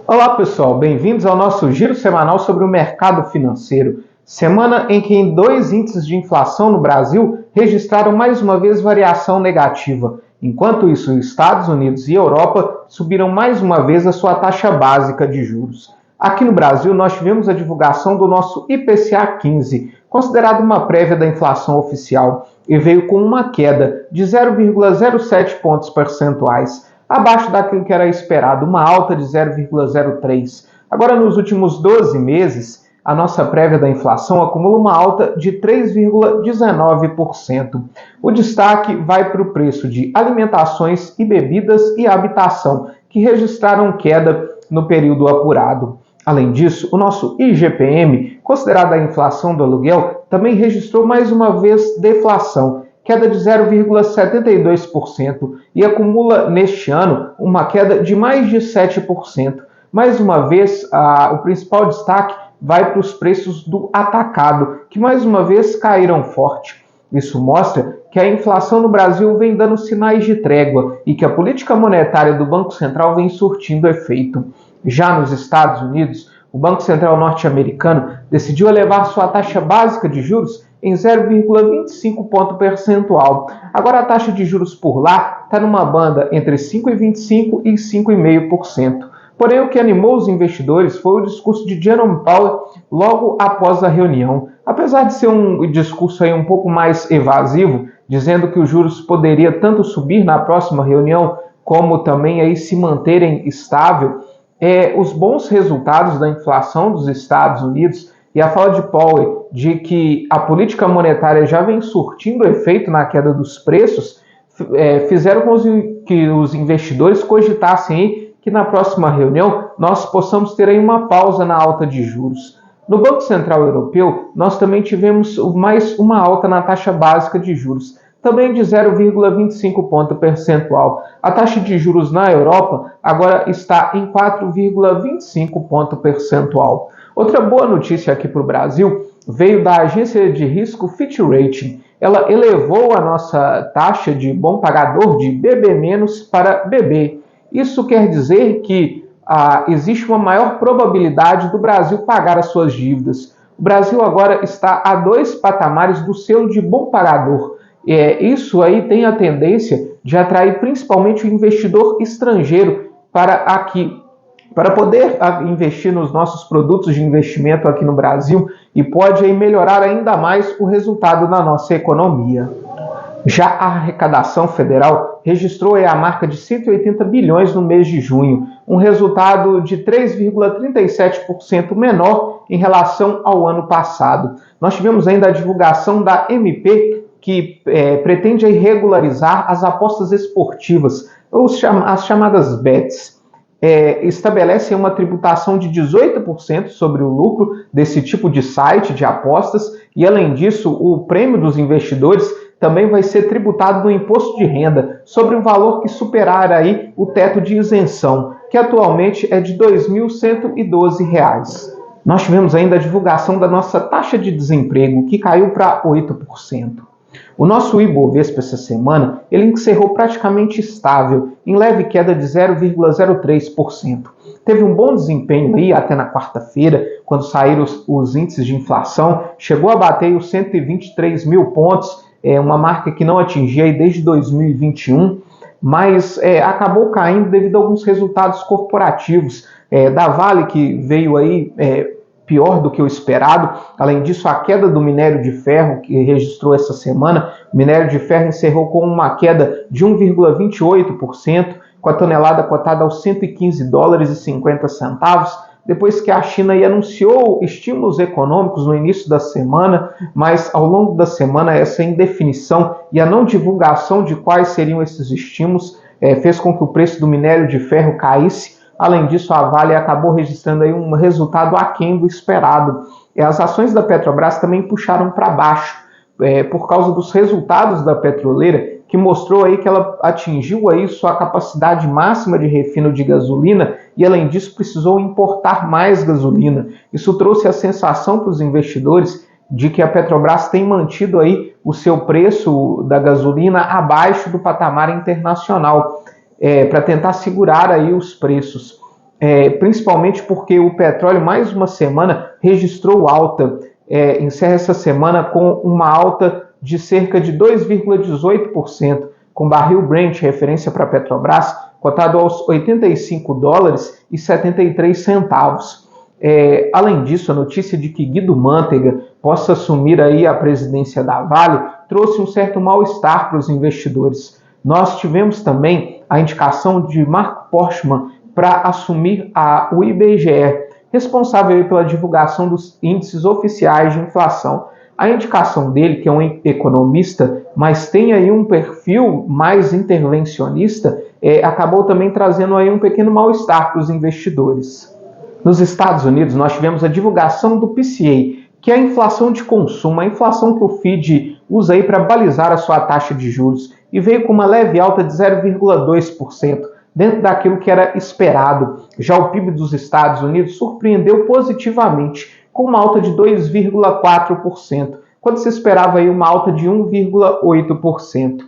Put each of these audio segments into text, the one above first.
Olá pessoal, bem-vindos ao nosso giro semanal sobre o mercado financeiro. Semana em que dois índices de inflação no Brasil registraram mais uma vez variação negativa. Enquanto isso, os Estados Unidos e Europa subiram mais uma vez a sua taxa básica de juros. Aqui no Brasil, nós tivemos a divulgação do nosso IPCA 15, considerado uma prévia da inflação oficial, e veio com uma queda de 0,07 pontos percentuais, abaixo daquilo que era esperado, uma alta de 0,03. Agora, nos últimos 12 meses, a nossa prévia da inflação acumula uma alta de 3,19%. O destaque vai para o preço de alimentações e bebidas e habitação, que registraram queda no período apurado. Além disso, o nosso IGPM, considerado a inflação do aluguel, também registrou mais uma vez deflação, queda de 0,72% e acumula neste ano uma queda de mais de 7%. Mais uma vez, o principal destaque vai para os preços do atacado, que mais uma vez caíram forte. Isso mostra que a inflação no Brasil vem dando sinais de trégua e que a política monetária do Banco Central vem surtindo efeito. Já nos Estados Unidos, o Banco Central norte-americano decidiu elevar sua taxa básica de juros em 0,25 ponto percentual. Agora a taxa de juros por lá está numa banda entre 5,25% e 5,5%. Porém, o que animou os investidores foi o discurso de Jerome Powell logo após a reunião. Apesar de ser um discurso aí um pouco mais evasivo, dizendo que os juros poderiam tanto subir na próxima reunião, como também aí se manterem estável, os bons resultados da inflação dos Estados Unidos e a fala de Powell de que a política monetária já vem surtindo efeito na queda dos preços, fizeram com que os investidores cogitassem aí que na próxima reunião nós possamos ter aí uma pausa na alta de juros. No Banco Central Europeu, nós também tivemos mais uma alta na taxa básica de juros, também de 0,25 ponto percentual. A taxa de juros na Europa agora está em 4,25 ponto percentual. Outra boa notícia aqui para o Brasil veio da agência de risco Fitch Rating. Ela elevou a nossa taxa de bom pagador de BB- para BB. Isso quer dizer que existe uma maior probabilidade do Brasil pagar as suas dívidas. O Brasil agora está a 2 patamares do selo de bom pagador. Isso aí tem a tendência de atrair principalmente o investidor estrangeiro para poder investir nos nossos produtos de investimento aqui no Brasil e pode aí melhorar ainda mais o resultado da nossa economia. Já a arrecadação federal registrou a marca de 180 bilhões no mês de junho, um resultado de 3,37% menor em relação ao ano passado. Nós tivemos ainda a divulgação da MP, que pretende regularizar as apostas esportivas, as chamadas bets. Estabelece uma tributação de 18% sobre o lucro desse tipo de site de apostas e, além disso, o prêmio dos investidores também vai ser tributado no imposto de renda sobre um valor que superar aí o teto de isenção, que atualmente é de R$ 2.112. Nós tivemos ainda a divulgação da nossa taxa de desemprego, que caiu para 8%. O nosso Ibovespa essa semana, ele encerrou praticamente estável, em leve queda de 0,03%. Teve um bom desempenho aí até na quarta-feira, quando saíram os índices de inflação, chegou a bater os 123 mil pontos, uma marca que não atingia aí desde 2021, mas acabou caindo devido a alguns resultados corporativos da Vale, que veio aí pior do que o esperado. Além disso, a queda do minério de ferro, que registrou essa semana, o minério de ferro encerrou com uma queda de 1,28%, com a tonelada cotada aos $115,50, depois que a China anunciou estímulos econômicos no início da semana, mas ao longo da semana essa indefinição e a não divulgação de quais seriam esses estímulos fez com que o preço do minério de ferro caísse. Além disso, a Vale acabou registrando aí um resultado aquém do esperado. As ações da Petrobras também puxaram para baixo, por causa dos resultados da petroleira, que mostrou aí que ela atingiu aí sua capacidade máxima de refino de gasolina e, além disso, precisou importar mais gasolina. Isso trouxe a sensação para os investidores de que a Petrobras tem mantido aí o seu preço da gasolina abaixo do patamar internacional, para tentar segurar aí os preços. principalmente porque o petróleo mais uma semana registrou alta, encerra essa semana com uma alta de cerca de 2,18%, com barril Brent, referência para a Petrobras, cotado aos $80,73. Além disso, a notícia de que Guido Mantega possa assumir aí a presidência da Vale trouxe um certo mal-estar para os investidores. Nós tivemos também a indicação de Marco Portman para assumir o IBGE, responsável aí pela divulgação dos índices oficiais de inflação. A indicação dele, que é um economista, mas tem aí um perfil mais intervencionista, acabou também trazendo aí um pequeno mal-estar para os investidores. Nos Estados Unidos, nós tivemos a divulgação do PCA, que é a inflação de consumo, a inflação que o Fed usa aí para balizar a sua taxa de juros, e veio com uma leve alta de 0,2%, dentro daquilo que era esperado. Já o PIB dos Estados Unidos surpreendeu positivamente, com uma alta de 2,4%, quando se esperava aí uma alta de 1,8%.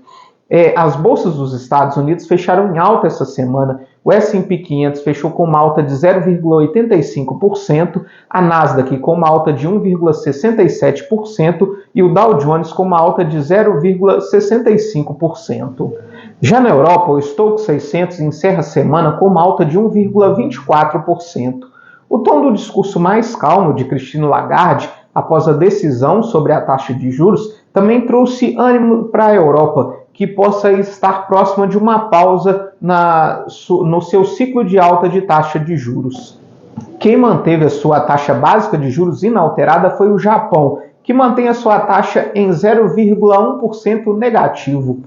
As bolsas dos Estados Unidos fecharam em alta essa semana. O S&P 500 fechou com uma alta de 0,85%, a Nasdaq com uma alta de 1,67% e o Dow Jones com uma alta de 0,65%. Já na Europa, o Stoxx 600 encerra a semana com uma alta de 1,24%. O tom do discurso mais calmo de Christine Lagarde, após a decisão sobre a taxa de juros, também trouxe ânimo para a Europa, que possa estar próxima de uma pausa no seu ciclo de alta de taxa de juros. Quem manteve a sua taxa básica de juros inalterada foi o Japão, que mantém a sua taxa em 0,1% negativo.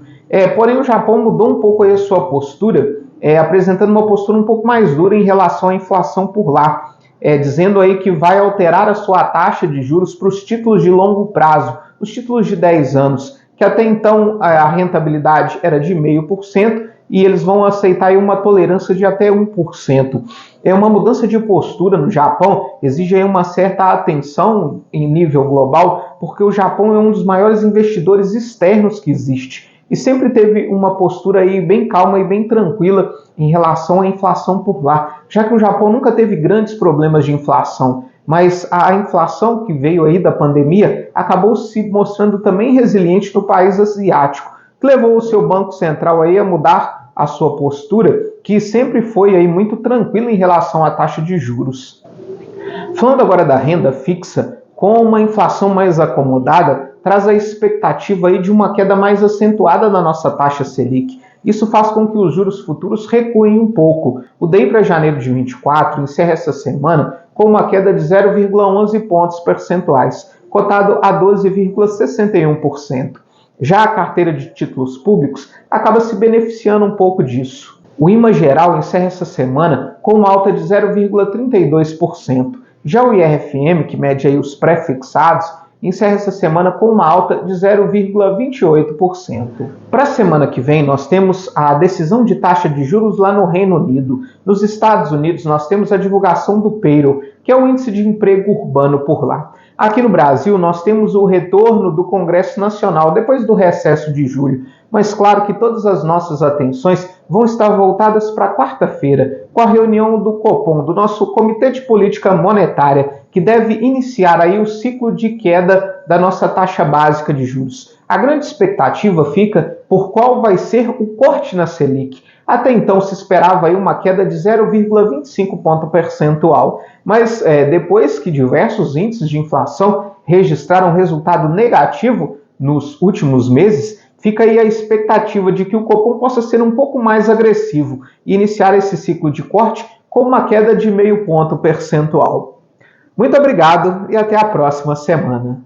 Porém, o Japão mudou um pouco aí a sua postura, apresentando uma postura um pouco mais dura em relação à inflação por lá, dizendo aí que vai alterar a sua taxa de juros para os títulos de longo prazo, os títulos de 10 anos, que até então a rentabilidade era de 0,5%, e eles vão aceitar aí uma tolerância de até 1%. Uma mudança de postura no Japão exige aí uma certa atenção em nível global, porque o Japão é um dos maiores investidores externos que existe, e sempre teve uma postura aí bem calma e bem tranquila em relação à inflação por lá, já que o Japão nunca teve grandes problemas de inflação, mas a inflação que veio aí da pandemia acabou se mostrando também resiliente no país asiático, que levou o seu Banco Central aí a mudar a sua postura, que sempre foi aí muito tranquila em relação à taxa de juros. Falando agora da renda fixa, com uma inflação mais acomodada, traz a expectativa aí de uma queda mais acentuada na nossa taxa Selic. Isso faz com que os juros futuros recuem um pouco. O DI para janeiro de 24 encerra essa semana com uma queda de 0,11 pontos percentuais, cotado a 12,61%. Já a carteira de títulos públicos acaba se beneficiando um pouco disso. O IMA geral encerra essa semana com uma alta de 0,32%. Já o IRFM, que mede aí os pré-fixados, encerra essa semana com uma alta de 0,28%. Para a semana que vem, nós temos a decisão de taxa de juros lá no Reino Unido. Nos Estados Unidos, nós temos a divulgação do payroll, que é o índice de emprego urbano por lá. Aqui no Brasil, nós temos o retorno do Congresso Nacional, depois do recesso de julho. Mas claro que todas as nossas atenções vão estar voltadas para quarta-feira, com a reunião do Copom, do nosso Comitê de Política Monetária, que deve iniciar aí o ciclo de queda da nossa taxa básica de juros. A grande expectativa fica por qual vai ser o corte na Selic. Até então se esperava aí uma queda de 0,25 ponto percentual, mas depois que diversos índices de inflação registraram resultado negativo nos últimos meses, fica aí a expectativa de que o Copom possa ser um pouco mais agressivo e iniciar esse ciclo de corte com uma queda de 0,5 ponto percentual. Muito obrigado e até a próxima semana.